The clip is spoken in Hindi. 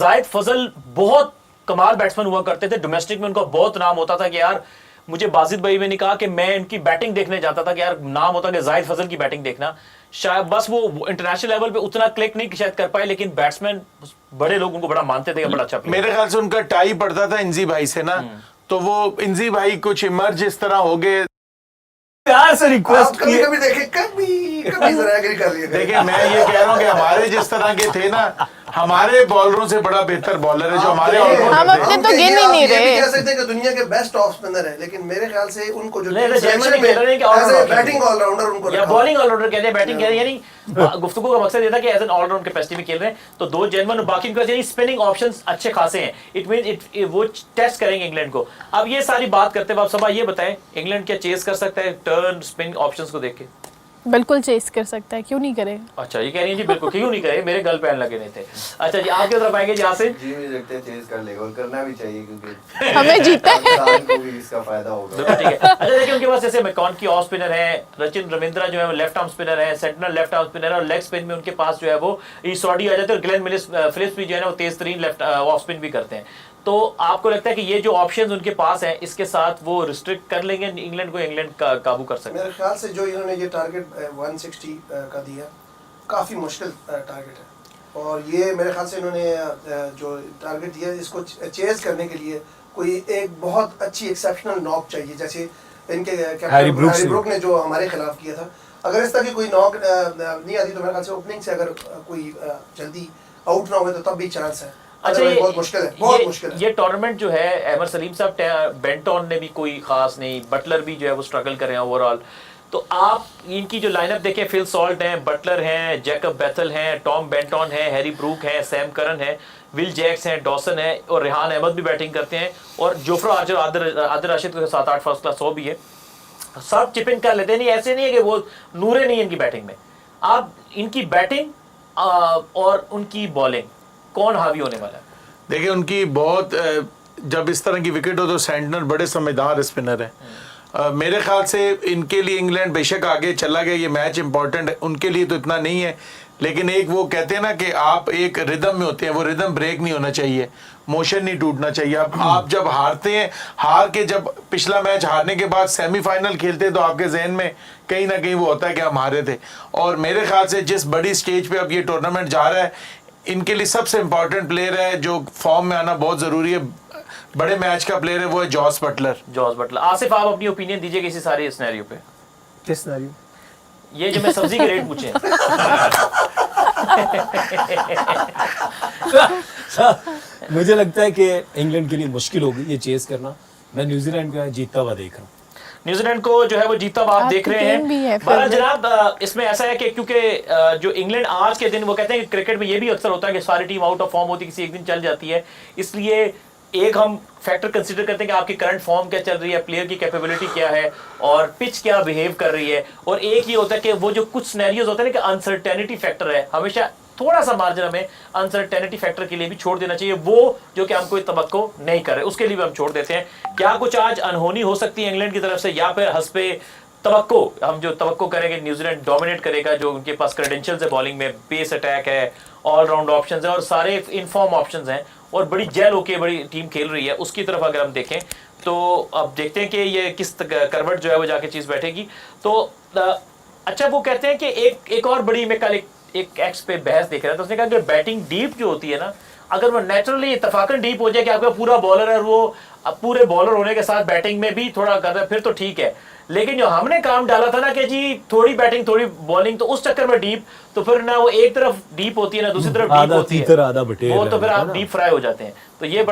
जाहिद फजल बहुत कमाल बैट्समैन हुआ करते थे, डोमेस्टिक में उनका बहुत नाम होता था कि यार मुझे बाजिद भाई ने कहा कि मैं इनकी बैटिंग देखने जाता था कि यार नाम होता कि जाहिद फजल की बैटिंग देखना। शायद बस वो इंटरनेशनल लेवल पे उतना क्लिक नहीं शायद कर पाए, लेकिन बैट्समैन बड़े लोग उनको बड़ा मानते थे, बड़ा अच्छा प्लेयर। मेरे ख्याल से उनका टाई पड़ता था इंजी भाई से ना, तो वो इंजी भाई कुछ इमर्ज इस तरह हो गए। प्यार से रिक्वेस्ट कभी कभी देखे, कभी जरा एग्री कर लिया। देखिए मैं ये कह रहा हूँ कि हमारे जिस तरह के थे ना, हमारे बॉलरों से बड़ा बेहतर बॉलर है जो हमारे हम अपने तो गिन ही नहीं रहे। कह सकते हैं कि दुनिया के बेस्ट ऑफ स्पिनर है, लेकिन मेरे ख्याल से उनको जो बैटिंग ऑलराउंडर उनको या बॉलिंग ऑलराउंडर कहते हैं, बैटिंग कहते हैं, यानी गुफ्तगू का मकसद ये था कि एज एन ऑलराउंड कैपेसिटी में खेल रहे हैं तो दो जेन्युइन, बाकी इनके पास यानी स्पिनिंग ऑप्शंस अच्छे खासे हैं। इट मीन वो टेस्ट करेंगे इंग्लैंड को। अब ये सारी बात करते हुए आप सब ये बताएं, इंग्लैंड क्या चेस कर सकता है टर्न स्पिन ऑप्शंस को देख के? बिल्कुल चेस कर सकता है, क्यों नहीं करे। अच्छा ये कह रही हैं जी बिल्कुल क्यों नहीं करे, मेरे गल पैन लगे नहीं थे। अच्छा जी आपके तरफ आएंगे जहाँ से जी मुझे लगता है चेस कर लेगा और करना भी चाहिए क्योंकि हमें जीता है को भी इसका फायदा होगा। ठीक है। अच्छा देखिए उनके पास जैसे मैकॉन की ऑफ स्पिनर है, रचिन रविंद्रा जो है वो लेफ्ट आर्म स्पिनर है, सेंटिनल लेफ्ट आर्म स्पिनर है, और लेग स्पिन में उनके पास जो है वो सॉडी आ जाते हैं, और ग्लेन फिलिप्स भी जो है ना वो तेज तरीन लेफ्ट ऑफ स्पिन भी करते हैं। तो आपको लगता है कि ये जो ऑप्शंस उनके पास हैं इसके साथ वो रिस्ट्रिक्ट कर लेंगे इंग्लैंड को, इंग्लैंड का काबू कर सकते हैं? मेरे ख्याल से जो इन्होंने ये टारगेट 160 का दिया काफ़ी मुश्किल टारगेट है, और ये मेरे ख्याल से इन्होंने जो टारगेट दिया इसको चेज करने के लिए कोई एक बहुत अच्छी एक्सेप्शनल नॉक चाहिए, जैसे इनके कैप्टन हैरी ब्रूक ने जो हमारे खिलाफ किया था। अगर इस तरह की कोई नॉक नहीं आती तो मेरे ख्याल से ओपनिंग से अगर कोई जल्दी आउट ना हो तो तब भी चांस है। अच्छा बहुत मुश्किल है, बहुत मुश्किल है। ये टूर्नामेंट जो है अहमद सलीम साहब, बेंटन ने भी कोई खास नहीं, बटलर भी जो है वो स्ट्रगल कर रहे हैं ओवरऑल। तो आप इनकी जो लाइनअप देखें, फिल सॉल्ट हैं, बटलर हैं, जैकब बेथल हैं, टॉम बेंटन हैं, हैरी ब्रूक हैं, सैम करन हैं, विल जैक्स हैं, डॉसन है, और रेहान अहमद भी बैटिंग करते हैं, और जोफ्रा आर्चर, आदिल राशिद के 7-8 फर्स्ट क्लास 100 भी है। सब चिप इन कर लेते हैं, नहीं ऐसे नहीं है कि वो नूरे नहीं है इनकी बैटिंग में। आप इनकी बैटिंग और उनकी बॉलिंग कौन हावी होने वाला है? देखिए उनकी बहुत जब इस तरह की विकेट हो तो सेंटिनल बड़े समझदार स्पिनर है। मेरे ख्याल से इनके लिए इंग्लैंड बेशक आगे चला गया, ये मैच इंपॉर्टेंट है उनके लिए तो इतना नहीं है, लेकिन एक वो कहते हैं ना कि आप एक रिदम में होते हैं, वो रिदम ब्रेक नहीं होना चाहिए, मोशन नहीं टूटना चाहिए। अब आप जब हारते हैं, हार के जब पिछला मैच हारने के बाद सेमीफाइनल खेलते हैं तो आपके जहन में कहीं ना कहीं वो होता है कि हम हारे थे। और मेरे ख्याल से जिस बड़ी स्टेज पे अब ये टूर्नामेंट जा रहा है, इनके लिए सबसे इंपॉर्टेंट प्लेयर है जो फॉर्म में आना बहुत जरूरी है, बड़े मैच का प्लेयर है, वो है जॉस बटलर। आसिफ आप अपनी ओपिनियन दीजिए किसी सारे सिनेरियो पे। किस सिनेरियो? ये जो मैं सब्जी के रेट पूछे मुझे लगता है कि इंग्लैंड के लिए मुश्किल होगी ये चेस करना। मैं न्यूजीलैंड को जीतता हुआ देख रहा हूँ, न्यूजीलैंड को जो है वो जीता हुआ आप देख रहे हैं। बारह जनाब इसमें ऐसा है कि क्योंकि जो इंग्लैंड आज के दिन, वो कहते हैं कि क्रिकेट में ये भी अक्सर होता है कि सारी टीम आउट ऑफ फॉर्म होती है, किसी एक दिन चल जाती है, इसलिए एक हम फैक्टर कंसीडर करते हैं कि आपकी करंट फॉर्म क्या चल रही है, प्लेयर की कैपेबिलिटी क्या है, और पिच क्या बिहेव कर रही है, और एक ये होता है कि वो जो कुछ सिनेरियोज होते हैं ना कि अनसर्टेनिटी फैक्टर है, हमेशा थोड़ा सा मार्जिन हमें अनसर्टेनिटी फैक्टर के लिए भी छोड़ देना चाहिए, वो जो कि हम कोई तवक्को नहीं कर रहे उसके लिए भी हम छोड़ देते हैं। क्या कुछ आज अनहोनी हो सकती है इंग्लैंड की तरफ से, या फिर हस्बे तवक्को हम जो तवक्को करेंगे न्यूजीलैंड डोमिनेट करेगा, जो उनके पास क्रेडेंशियल्स है बॉलिंग में, पेस अटैक है, ऑलराउंड ऑप्शंस है, और सारे इनफॉर्म ऑप्शंस हैं, और बड़ी जेल होके बड़ी टीम खेल रही है, उसकी तरफ अगर हम देखें तो अब देखते हैं कि ये किस करवट जो है वो जाके चीज बैठेगी। तो अच्छा वो कहते हैं कि एक और बड़ी, मैं कल एक एक्स पे बहस देख रहा था, उसने कहा कि बैटिंग डीप जो होती है ना, अगर वो नेचुरली इत्तफाकन डीप हो जाए कि आपका पूरा बॉलर है, वो पूरे बॉलर होने के साथ बैटिंग में भी थोड़ा कर रहा है, फिर तो ठीक है। लेकिन जो हमने काम डाला था ना कि जी थोड़ी बैटिंग थोड़ी बॉलिंग, तो उस चक्कर में डीप, तो फिर ना वो एक तरफ डीप होती है ना दूसरी तरफ डीप होती है, वो तो फिर आप डीप फ्राई हो जाते हैं। तो ये